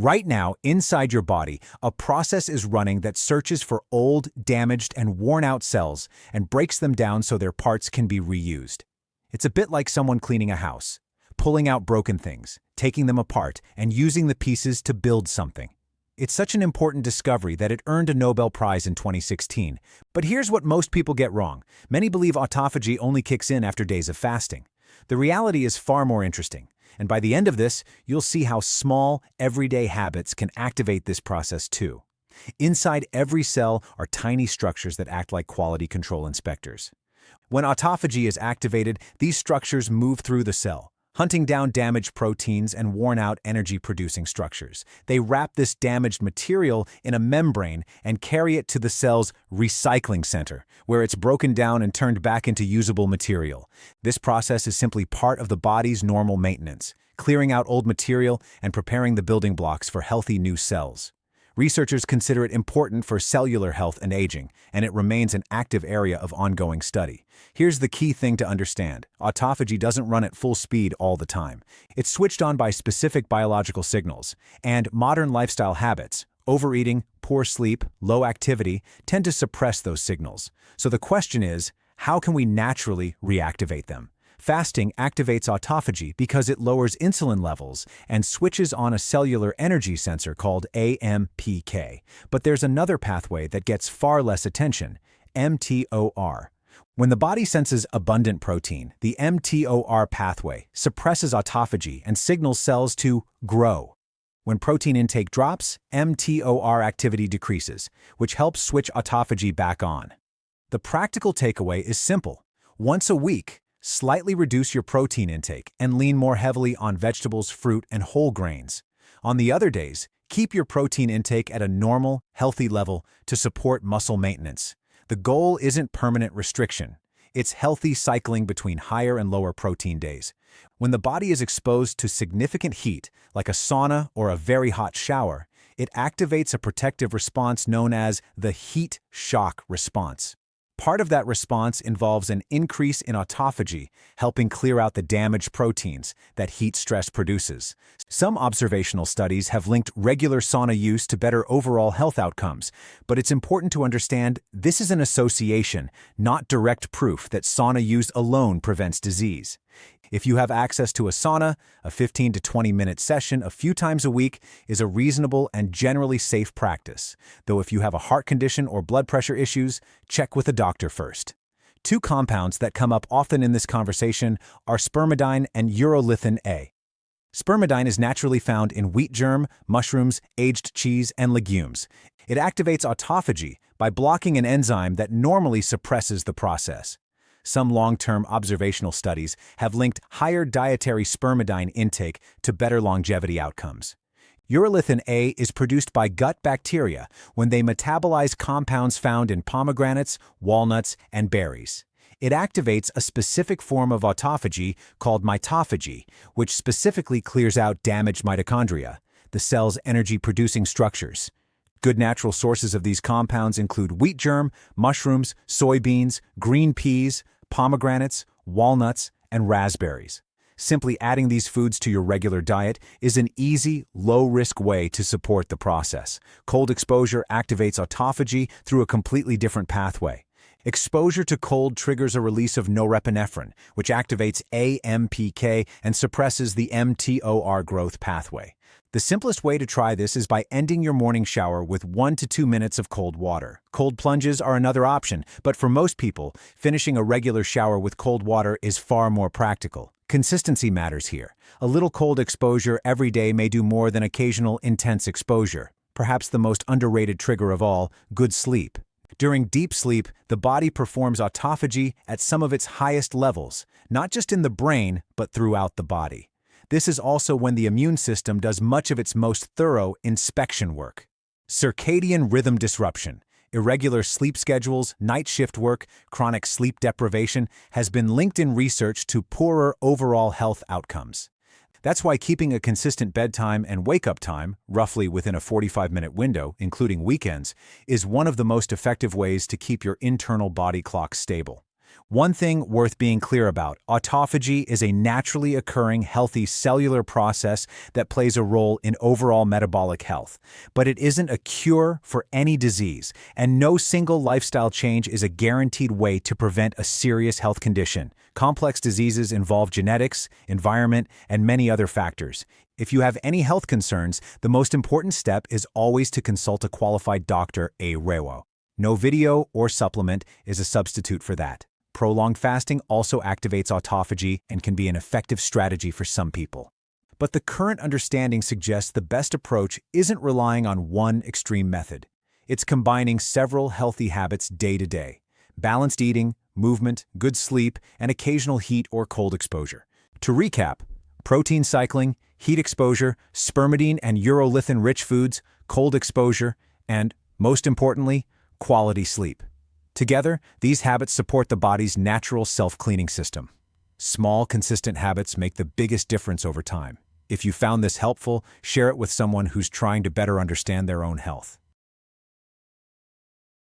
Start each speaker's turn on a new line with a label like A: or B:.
A: Right now, inside your body, a process is running that searches for old, damaged, and worn-out cells and breaks them down so their parts can be reused. It's a bit like someone cleaning a house, pulling out broken things, taking them apart, and using the pieces to build something. It's such an important discovery that it earned a Nobel Prize in 2016. But here's what most people get wrong. Many believe autophagy only kicks in after days of fasting. The reality is far more interesting. And by the end of this, you'll see how small, everyday habits can activate this process too. Inside every cell are tiny structures that act like quality control inspectors. When autophagy is activated, these structures move through the cell, hunting down damaged proteins and worn-out energy-producing structures. They wrap this damaged material in a membrane and carry it to the cell's recycling center, where it's broken down and turned back into usable material. This process is simply part of the body's normal maintenance, clearing out old material and preparing the building blocks for healthy new cells. Researchers consider it important for cellular health and aging, and it remains an active area of ongoing study. Here's the key thing to understand. Autophagy doesn't run at full speed all the time. It's switched on by specific biological signals, and modern lifestyle habits, overeating, poor sleep, low activity, tend to suppress those signals. So the question is, how can we naturally reactivate them? Fasting activates autophagy because it lowers insulin levels and switches on a cellular energy sensor called AMPK. But there's another pathway that gets far less attention, mTOR. When the body senses abundant protein, the mTOR pathway suppresses autophagy and signals cells to grow. When protein intake drops, mTOR activity decreases, which helps switch autophagy back on. The practical takeaway is simple. Once a week, slightly reduce your protein intake and lean more heavily on vegetables, fruit, and whole grains. On the other days, keep your protein intake at a normal, healthy level to support muscle maintenance. The goal isn't permanent restriction. It's healthy cycling between higher and lower protein days. When the body is exposed to significant heat, like a sauna or a very hot shower, it activates a protective response known as the heat shock response. Part of that response involves an increase in autophagy, helping clear out the damaged proteins that heat stress produces. Some observational studies have linked regular sauna use to better overall health outcomes, but it's important to understand this is an association, not direct proof that sauna use alone prevents disease. If you have access to a sauna, a 15 to 20-minute session a few times a week is a reasonable and generally safe practice, though if you have a heart condition or blood pressure issues, check with a doctor first. Two compounds that come up often in this conversation are spermidine and urolithin A. Spermidine is naturally found in wheat germ, mushrooms, aged cheese, and legumes. It activates autophagy by blocking an enzyme that normally suppresses the process. Some long-term observational studies have linked higher dietary spermidine intake to better longevity outcomes. Urolithin A is produced by gut bacteria when they metabolize compounds found in pomegranates, walnuts, and berries. It activates a specific form of autophagy called mitophagy, which specifically clears out damaged mitochondria, the cell's energy-producing structures. Good natural sources of these compounds include wheat germ, mushrooms, soybeans, green peas, pomegranates, walnuts, and raspberries. Simply adding these foods to your regular diet is an easy, low-risk way to support the process. Cold exposure activates autophagy through a completely different pathway. Exposure to cold triggers a release of norepinephrine, which activates AMPK and suppresses the mTOR growth pathway. The simplest way to try this is by ending your morning shower with 1 to 2 minutes of cold water. Cold plunges are another option, but for most people, finishing a regular shower with cold water is far more practical. Consistency matters here. A little cold exposure every day may do more than occasional intense exposure. Perhaps the most underrated trigger of all, good sleep. During deep sleep, the body performs autophagy at some of its highest levels, not just in the brain, but throughout the body. This is also when the immune system does much of its most thorough inspection work. Circadian rhythm disruption, irregular sleep schedules, night shift work, chronic sleep deprivation has been linked in research to poorer overall health outcomes. That's why keeping a consistent bedtime and wake-up time, roughly within a 45-minute window, including weekends, is one of the most effective ways to keep your internal body clock stable. One thing worth being clear about, autophagy is a naturally occurring, healthy cellular process that plays a role in overall metabolic health. But it isn't a cure for any disease, and no single lifestyle change is a guaranteed way to prevent a serious health condition. Complex diseases involve genetics, environment, and many other factors. If you have any health concerns, the most important step is always to consult a qualified doctor, a renewal. No video or supplement is a substitute for that. Prolonged fasting also activates autophagy and can be an effective strategy for some people. But the current understanding suggests the best approach isn't relying on one extreme method. It's combining several healthy habits day to day: balanced eating, movement, good sleep, and occasional heat or cold exposure. To recap, protein cycling, heat exposure, spermidine and urolithin-rich foods, cold exposure, and, most importantly, quality sleep. Together, these habits support the body's natural self-cleaning system. Small, consistent habits make the biggest difference over time. If you found this helpful, share it with someone who's trying to better understand their own health.